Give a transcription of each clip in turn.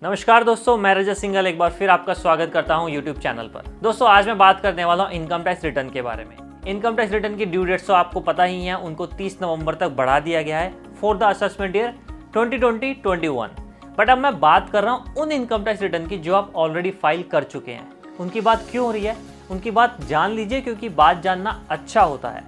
नमस्कार दोस्तों, मैं रजत सिंघल एक बार फिर आपका स्वागत करता हूं यूट्यूब चैनल पर। दोस्तों आज मैं बात करने वाला हूं इनकम टैक्स रिटर्न के बारे में। इनकम टैक्स रिटर्न की ड्यू डेट्स तो आपको पता ही है, उनको 30 नवंबर तक बढ़ा दिया गया है for the assessment year 2020-21। But अब मैं बात कर रहा हूँ उन इनकम टैक्स रिटर्न की जो आप ऑलरेडी फाइल कर चुके हैं। उनकी बात क्यों हो रही है, उनकी बात जान लीजिए, क्योंकि बात जानना अच्छा होता है।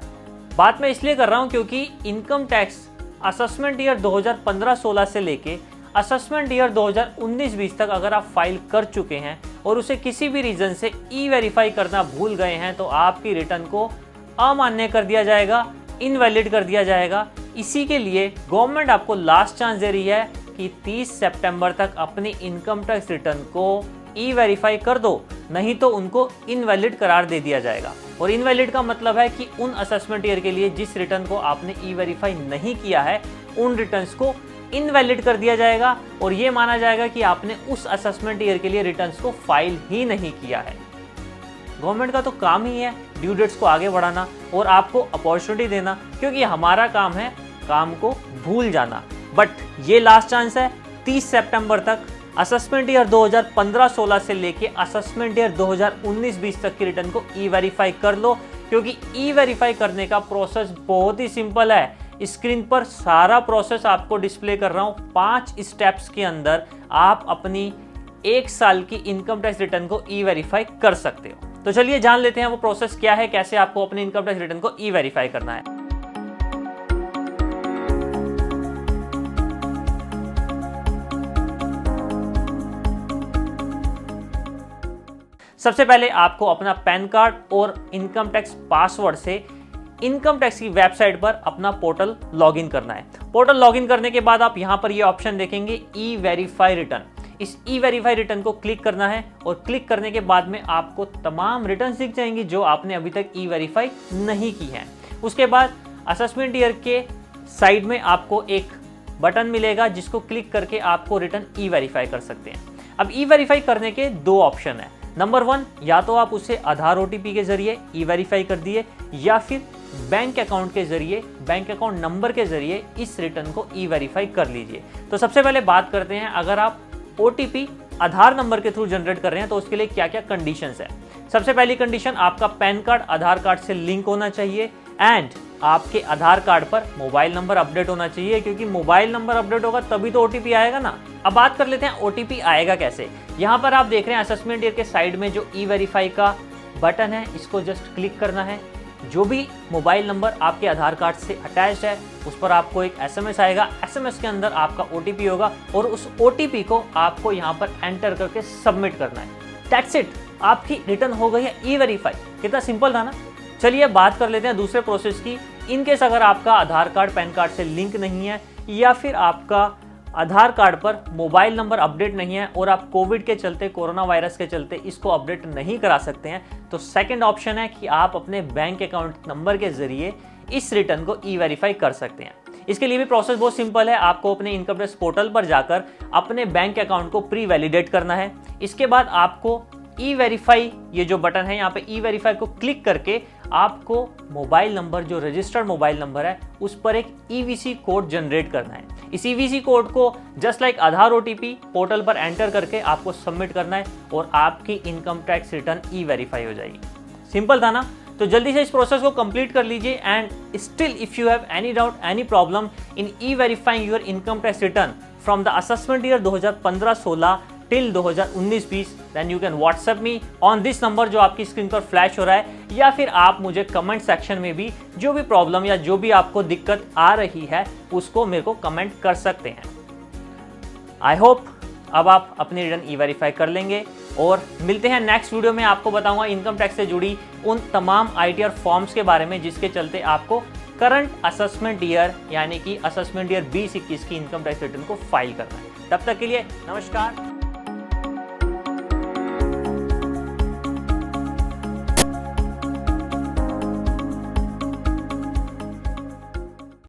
बात मैं इसलिए कर रहा हूँ क्योंकि इनकम टैक्स असेसमेंट ईयर 2015-16 से लेके असेसमेंट ईयर 2019-20 तक अगर आप फाइल कर चुके हैं और उसे किसी भी रीज़न से ई वेरीफाई करना भूल गए हैं तो आपकी रिटर्न को अमान्य कर दिया जाएगा, इनवैलिड कर दिया जाएगा। इसी के लिए गवर्नमेंट आपको लास्ट चांस दे रही है कि 30 सितंबर तक अपनी इनकम टैक्स रिटर्न को ई वेरीफाई कर दो, नहीं तो उनको इनवैलिड करार दे दिया जाएगा। और इनवैलिड का मतलब है कि उन असेसमेंट ईयर के लिए जिस रिटर्न को आपने ई वेरीफाई नहीं किया है उन रिटर्न्स को इनवैलिड कर दिया जाएगा और ये माना जाएगा कि आपने उस असेसमेंट ईयर के लिए रिटर्न्स को फाइल ही नहीं किया है। गवर्नमेंट का तो काम ही है ड्यू डेट्स को आगे बढ़ाना और आपको अपॉर्चुनिटी देना, क्योंकि हमारा काम है काम को भूल जाना। बट ये लास्ट चांस है 30 सितंबर तक असेसमेंट ईयर 2015-16 से लेके असेसमेंट ईयर 2019-20 तक की रिटर्न को ई वेरीफाई कर लो, क्योंकि ई वेरीफाई करने का प्रोसेस बहुत ही सिंपल है। स्क्रीन पर सारा प्रोसेस आपको डिस्प्ले कर रहा हूं। 5 स्टेप्स के अंदर आप अपनी 1 साल की इनकम टैक्स रिटर्न को ई वेरीफाई कर सकते हो। तो चलिए जान लेते हैं वो प्रोसेस क्या है, कैसे आपको अपनी इनकम टैक्स रिटर्न को ई वेरीफाई करना है। सबसे पहले आपको अपना पैन कार्ड और इनकम टैक्स पासवर्ड से इनकम टैक्स की वेबसाइट पर अपना पोर्टल लॉगिन करना है। पोर्टल लॉगिन करने के बाद आप यहां पर ये ऑप्शन देखेंगे ई वेरीफाई रिटर्न। इस ई वेरीफाई रिटर्न को क्लिक करना है और क्लिक करने के बाद में आपको तमाम रिटर्न दिख जाएंगी जो आपने अभी तक ई वेरीफाई नहीं की हैं। उसके बाद असेसमेंट ईयर के साइड में आपको एक बटन मिलेगा जिसको क्लिक करके आपको रिटर्न ई वेरीफाई कर सकते हैं। अब ई वेरीफाई करने के 2 ऑप्शन है। नंबर 1, या तो आप उसे आधार OTP के जरिए ई वेरीफाई कर दिए या फिर बैंक अकाउंट के जरिए, बैंक अकाउंट नंबर के जरिए इस रिटर्न को ई वेरीफाई कर लीजिए। तो सबसे पहले बात करते हैं, अगर आप OTP आधार नंबर के थ्रू जनरेट कर रहे हैं तो उसके लिए क्या क्या कंडीशंस है। सबसे पहली कंडीशन, आपका पैन कार्ड आधार कार्ड से लिंक होना चाहिए एंड आपके आधार कार्ड पर मोबाइल नंबर अपडेट होना चाहिए, क्योंकि मोबाइल नंबर अपडेट होगा तभी तो OTP आएगा ना। अब बात कर लेते हैं OTP आएगा कैसे। यहाँ पर आप देख रहे हैं असेसमेंट ईयर के साइड में जो ई वेरीफाई का बटन है, इसको जस्ट क्लिक करना है। जो भी मोबाइल नंबर आपके आधार कार्ड से अटैच्ड है उस पर आपको एक SMS आएगा। SMS के अंदर आपका OTP होगा और उस OTP को आपको यहाँ पर एंटर करके सबमिट करना है। दैट्स इट, आपकी रिटर्न हो गई है ई वेरीफाई। कितना सिंपल था ना। चलिए बात कर लेते हैं दूसरे प्रोसेस की। इनकेस अगर आपका आधार कार्ड पैन कार्ड से लिंक नहीं है या फिर आपका आधार कार्ड पर मोबाइल नंबर अपडेट नहीं है और आप कोविड के चलते, कोरोना वायरस के चलते इसको अपडेट नहीं करा सकते हैं, तो सेकंड ऑप्शन है कि आप अपने बैंक अकाउंट नंबर के जरिए इस रिटर्न को ई वेरीफाई कर सकते हैं। इसके लिए भी प्रोसेस बहुत सिंपल है। आपको अपने इनकम टैक्स पोर्टल पर जाकर अपने बैंक अकाउंट को प्री वैलिडेट करना है। इसके बाद आपको ई वेरीफाई, ये जो बटन है यहाँ पे ई वेरीफाई को क्लिक करके आपको मोबाइल नंबर, जो रजिस्टर्ड मोबाइल नंबर है, उस पर एक EVC कोड जनरेट करना है। इस EVC कोड को जस्ट लाइक आधार OTP पोर्टल पर एंटर करके आपको सबमिट करना है और आपकी इनकम टैक्स रिटर्न ई वेरीफाई हो जाएगी। सिंपल था ना। तो जल्दी से इस प्रोसेस को कंप्लीट कर लीजिए and still if you have any doubt, any problem in E verifying your income tax return from the assessment year 2015-16 till 2019-20, then you can WhatsApp me on this number जो आपकी screen पर flash हो रहा है, या फिर आप मुझे कमेंट सेक्शन में भी जो भी प्रॉब्लम या जो भी आपको दिक्कत आ रही है उसको मेरे को कमेंट कर सकते हैं। आई होप अब आप अपनी रिटर्न ई वेरीफाई कर लेंगे और मिलते हैं नेक्स्ट वीडियो में। आपको बताऊंगा इनकम टैक्स से जुड़ी उन तमाम ITR फॉर्म्स के बारे में जिसके चलते आपको करंट असेसमेंट ईयर यानी कि असेसमेंट ईयर 2021 की इनकम टैक्स रिटर्न को फाइल करना है। तब तक के लिए नमस्कार।